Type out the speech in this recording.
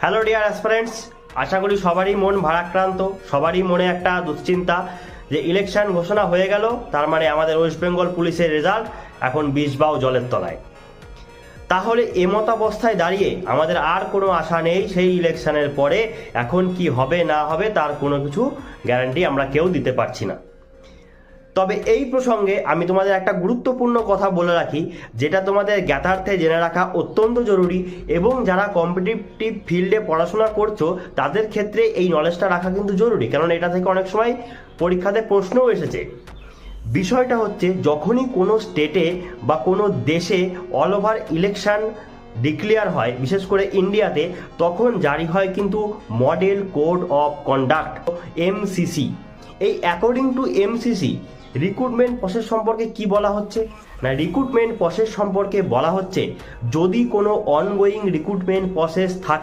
Hello dear অ্যাসপারেন্টস, আশা করি সবারই মন ভারাক্রান্ত, সবারই মনে একটা দুশ্চিন্তা যে ইলেকশন ঘোষণা হয়ে গেল, তার মানে আমাদের ওয়েস্ট বেঙ্গল পুলিশের রেজাল্ট এখন বিষবাও জলের তলায়। তাহলে এমতাবস্থায় দাঁড়িয়ে আমাদের আর কোনো আশা নেই সেই ইলেকশনের পরে এখন কি হবে না হবে তার কোনো কিছু গ্যারান্টি আমরা কেউ দিতে পারছি না। তবে এই প্রসঙ্গে আমি তোমাদের একটা গুরুত্বপূর্ণ কথা বলে রাখি, যেটা তোমাদের জ্ঞাতার্থে জেনে রাখা অত্যন্ত জরুরি, এবং যারা কম্পিটিটিভ ফিল্ডে পড়াশোনা করছো তাদের ক্ষেত্রে এই নলেজটা রাখা কিন্তু জরুরি, কারণ এটা থেকে অনেক সময় পরীক্ষাতে প্রশ্নও এসেছে। বিষয়টা হচ্ছে, যখনই কোনো স্টেটে বা কোনো দেশে অল ওভার ইলেকশন ডিক্লেয়ার হয়, বিশেষ করে ইন্ডিয়াতে, তখন জারি হয় কিন্তু model code of conduct, MCC. এই according to MCC recruitment process সম্পর্কে কি বলা হচ্ছে না, রিক্রুটমেন্ট প্রসেস সম্পর্কে বলা হচ্ছে যদি কোনো অনগোয়িং রিক্রুটমেন্ট প্রসেস থাকে